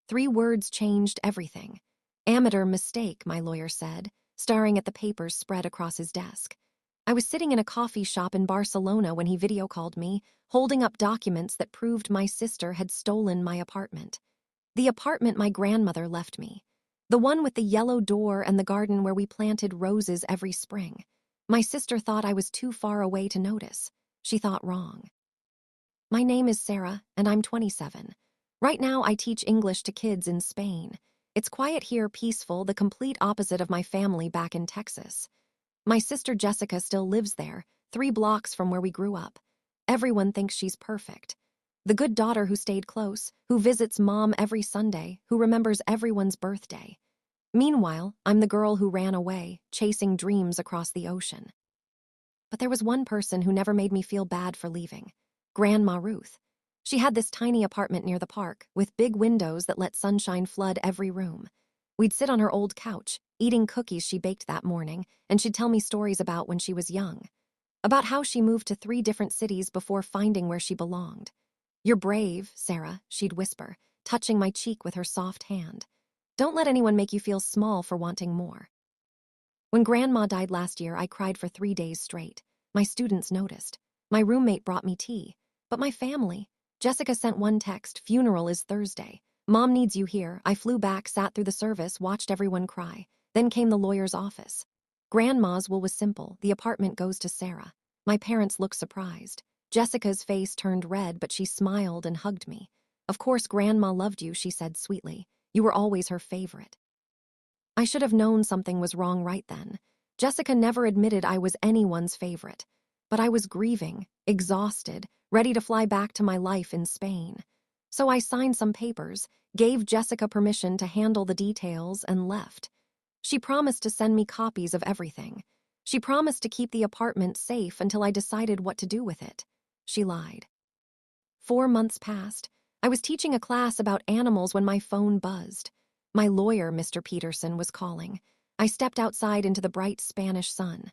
3 words changed everything. "Amateur mistake," my lawyer said, staring at the papers spread across his desk. I was sitting in a coffee shop in Barcelona when he video called me, holding up documents that proved my sister had stolen my apartment. The apartment my grandmother left me. The one with the yellow door and the garden where we planted roses every spring. My sister thought I was too far away to notice. She thought wrong. My name is Sarah, and I'm 27. Right now, I teach English to kids in Spain. It's quiet here, peaceful, the complete opposite of my family back in Texas. My sister Jessica still lives there, 3 blocks from where we grew up. Everyone thinks she's perfect. The good daughter who stayed close, who visits mom every Sunday, who remembers everyone's birthday. Meanwhile, I'm the girl who ran away, chasing dreams across the ocean. But there was one person who never made me feel bad for leaving. Grandma Ruth. She had this tiny apartment near the park, with big windows that let sunshine flood every room. We'd sit on her old couch, eating cookies she baked that morning, and she'd tell me stories about when she was young. About how she moved to 3 different cities before finding where she belonged. "You're brave, Sarah," she'd whisper, touching my cheek with her soft hand. "Don't let anyone make you feel small for wanting more." When Grandma died last year, I cried for 3 days straight. My students noticed. My roommate brought me tea. But my family. Jessica sent one text, "Funeral is Thursday. Mom needs you here." I flew back, sat through the service, watched everyone cry. Then came the lawyer's office. Grandma's will was simple. The apartment goes to Sarah. My parents looked surprised. Jessica's face turned red, but she smiled and hugged me. "Of course, Grandma loved you," she said sweetly. "You were always her favorite." I should have known something was wrong right then. Jessica never admitted I was anyone's favorite. But I was grieving, exhausted, ready to fly back to my life in Spain. So I signed some papers, gave Jessica permission to handle the details, and left. She promised to send me copies of everything. She promised to keep the apartment safe until I decided what to do with it. She lied. 4 months passed. I was teaching a class about animals when my phone buzzed. My lawyer, Mr. Peterson, was calling. I stepped outside into the bright Spanish sun.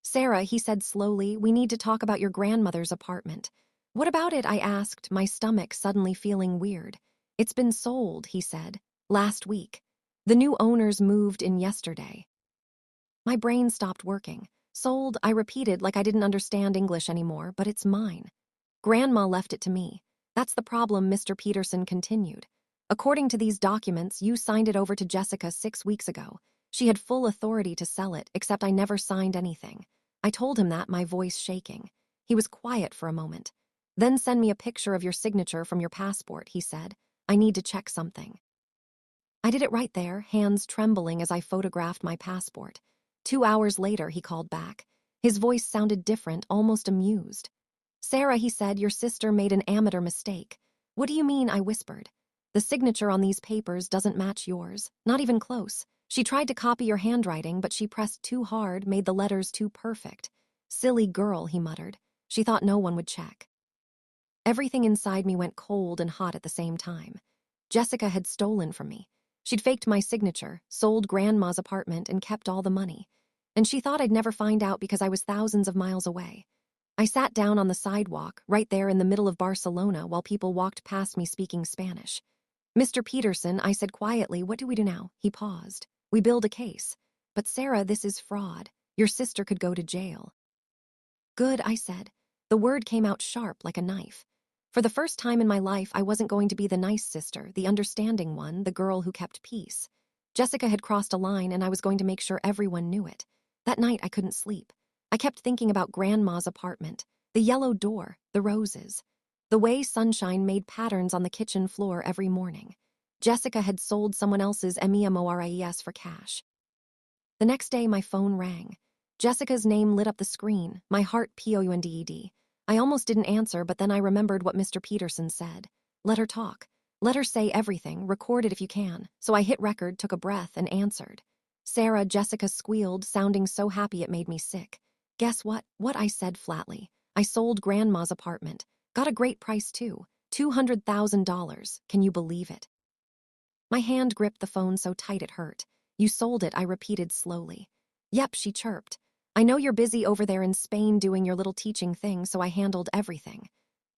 "Sarah," he said slowly, "we need to talk about your grandmother's apartment." "What about it?" I asked, my stomach suddenly feeling weird. "It's been sold," he said, "last week. The new owners moved in yesterday." My brain stopped working. "Sold," I repeated like I didn't understand English anymore, "but it's mine. Grandma left it to me." "That's the problem," Mr. Peterson continued. "According to these documents, you signed it over to Jessica 6 weeks ago. She had full authority to sell it, except I never signed anything." I told him that, my voice shaking. He was quiet for a moment. "Then send me a picture of your signature from your passport," he said. "I need to check something." I did it right there, hands trembling as I photographed my passport. 2 hours later, he called back. His voice sounded different, almost amused. "Sarah," he said, "your sister made an amateur mistake." "What do you mean?" I whispered. "The signature on these papers doesn't match yours, not even close. She tried to copy your handwriting, but she pressed too hard, made the letters too perfect." "Silly girl," he muttered. "She thought no one would check." Everything inside me went cold and hot at the same time. Jessica had stolen from me. She'd faked my signature, sold Grandma's apartment, and kept all the money. And she thought I'd never find out because I was thousands of miles away. I sat down on the sidewalk, right there in the middle of Barcelona, while people walked past me speaking Spanish. "Mr. Peterson," I said quietly, "what do we do now?" He paused. "We build a case." "But Sarah, this is fraud. Your sister could go to jail." "Good," I said. The word came out sharp like a knife. For the first time in my life, I wasn't going to be the nice sister, the understanding one, the girl who kept peace. Jessica had crossed a line, and I was going to make sure everyone knew it. That night, I couldn't sleep. I kept thinking about Grandma's apartment, the yellow door, the roses, the way sunshine made patterns on the kitchen floor every morning. Jessica had sold someone else's MEMORIES for cash. The next day, my phone rang. Jessica's name lit up the screen, my heart pounded. I almost didn't answer, but then I remembered what Mr. Peterson said. Let her talk. Let her say everything, record it if you can. So I hit record, took a breath, and answered. "Sarah," Jessica squealed, sounding so happy it made me sick. "Guess what?" What, I said flatly. "I sold Grandma's apartment. Got a great price, too. $200,000. Can you believe it?" My hand gripped the phone so tight it hurt. "You sold it," I repeated slowly. "Yep," she chirped. "I know you're busy over there in Spain doing your little teaching thing, so I handled everything."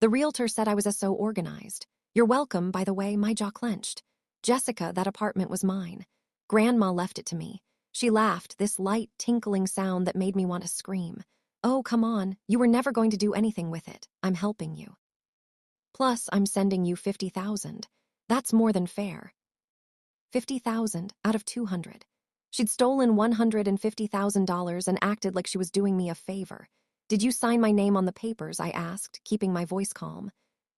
The realtor said I was so organized. "You're welcome," by the way, my jaw clenched. Jessica, that apartment was mine. Grandma left it to me. She laughed, this light, tinkling sound that made me want to scream. Oh, come on, you were never going to do anything with it. I'm helping you. Plus, I'm sending you 50,000. That's more than fair. 50,000 out of 200. She'd stolen $150,000 and acted like she was doing me a favor. Did you sign my name on the papers? I asked, keeping my voice calm.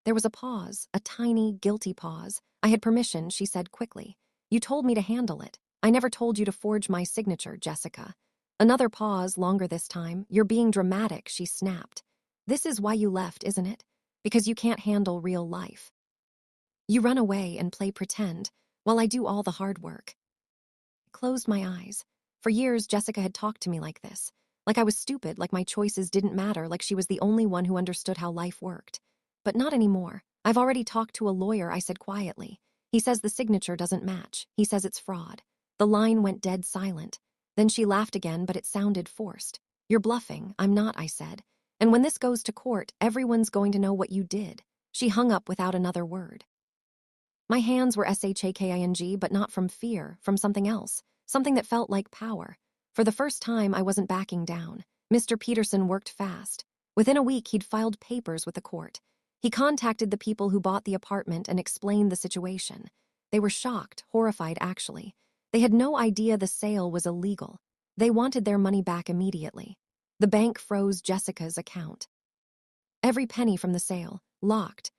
There was a pause, a tiny, guilty pause. I had permission, she said quickly. You told me to handle it. I never told you to forge my signature, Jessica. Another pause, longer this time. You're being dramatic, she snapped. This is why you left, isn't it? Because you can't handle real life. You run away and play pretend, while I do all the hard work. I closed my eyes. For years, Jessica had talked to me like this. Like I was stupid, like my choices didn't matter, like she was the only one who understood how life worked. But not anymore. I've already talked to a lawyer, I said quietly. He says the signature doesn't match. He says it's fraud. The line went dead silent. Then she laughed again, but it sounded forced. You're bluffing. I'm not, I said. And when this goes to court, everyone's going to know what you did. She hung up without another word. My hands were shaking, but not from fear, from something else, something that felt like power. For the first time, I wasn't backing down. Mr. Peterson worked fast. Within a week, he'd filed papers with the court. He contacted the people who bought the apartment and explained the situation. They were shocked, horrified actually. They had no idea the sale was illegal. They wanted their money back immediately. The bank froze Jessica's account. Every penny from the sale, locked.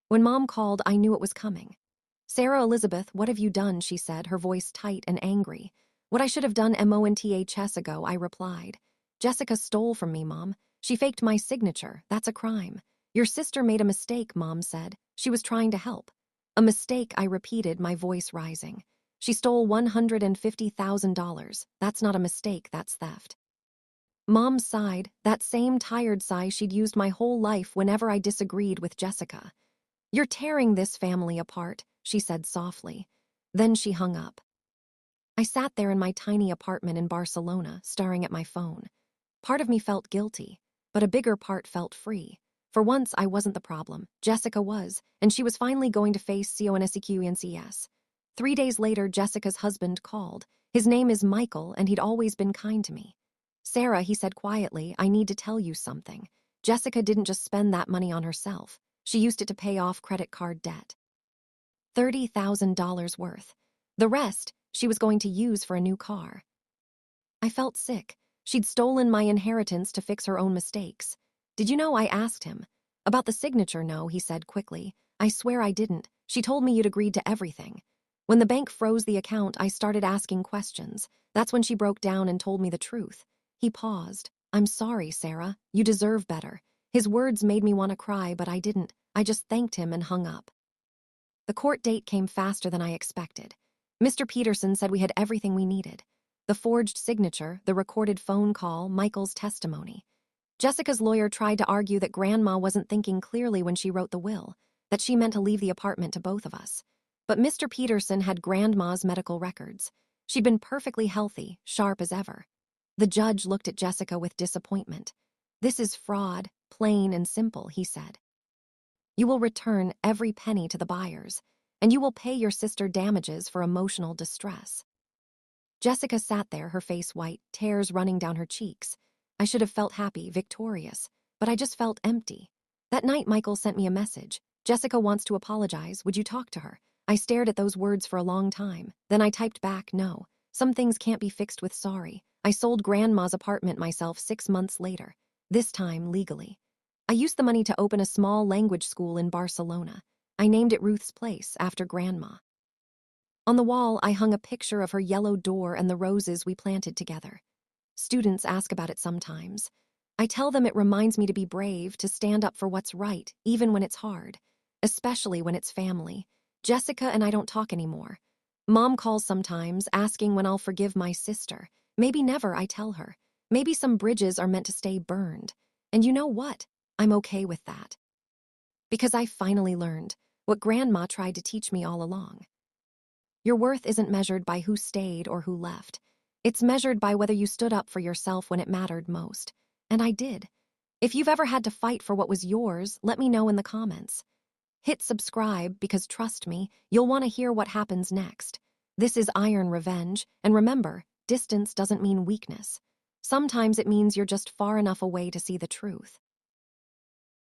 When Mom called, I knew it was coming. Sarah Elizabeth, what have you done? She said, her voice tight and angry. What I should have done months ago, I replied. Jessica stole from me, Mom. She faked my signature. That's a crime. Your sister made a mistake, Mom said. She was trying to help. A mistake, I repeated, my voice rising. She stole $150,000. That's not a mistake, that's theft. Mom sighed, that same tired sigh she'd used my whole life whenever I disagreed with Jessica. You're tearing this family apart, she said softly. Then she hung up. I sat there in my tiny apartment in Barcelona, staring at my phone. Part of me felt guilty, but a bigger part felt free. For once, I wasn't the problem. Jessica was, and she was finally going to face consequences. 3 days later, Jessica's husband called. His name is Michael, and he'd always been kind to me. Sarah, he said quietly, I need to tell you something. Jessica didn't just spend that money on herself. She used it to pay off credit card debt. $30,000 worth. The rest, she was going to use for a new car. I felt sick. She'd stolen my inheritance to fix her own mistakes. Did you know? I asked him. About the signature, no, he said quickly. I swear I didn't. She told me you'd agreed to everything. When the bank froze the account, I started asking questions. That's when she broke down and told me the truth. He paused. I'm sorry, Sarah. You deserve better. His words made me want to cry, but I didn't. I just thanked him and hung up. The court date came faster than I expected. Mr. Peterson said we had everything we needed. The forged signature, the recorded phone call, Michael's testimony. Jessica's lawyer tried to argue that Grandma wasn't thinking clearly when she wrote the will, that she meant to leave the apartment to both of us. But Mr. Peterson had Grandma's medical records. She'd been perfectly healthy, sharp as ever. The judge looked at Jessica with disappointment. This is fraud, plain and simple, he said. You will return every penny to the buyers, and you will pay your sister damages for emotional distress. Jessica sat there, her face white, tears running down her cheeks. I should have felt happy, victorious, but I just felt empty. That night, Michael sent me a message. Jessica wants to apologize. Would you talk to her? I stared at those words for a long time. Then I typed back, no. Some things can't be fixed with sorry. I sold Grandma's apartment myself 6 months later, this time legally. I used the money to open a small language school in Barcelona. I named it Ruth's Place after Grandma. On the wall, I hung a picture of her yellow door and the roses we planted together. Students ask about it sometimes. I tell them it reminds me to be brave, to stand up for what's right, even when it's hard, especially when it's family. Jessica and I don't talk anymore. Mom calls sometimes, asking when I'll forgive my sister. Maybe never, I tell her. Maybe some bridges are meant to stay burned. And you know what? I'm okay with that. Because I finally learned what Grandma tried to teach me all along. Your worth isn't measured by who stayed or who left. It's measured by whether you stood up for yourself when it mattered most. And I did. If you've ever had to fight for what was yours, let me know in the comments. Hit subscribe because trust me, you'll want to hear what happens next. This is Iron Revenge, and remember, distance doesn't mean weakness. Sometimes it means you're just far enough away to see the truth.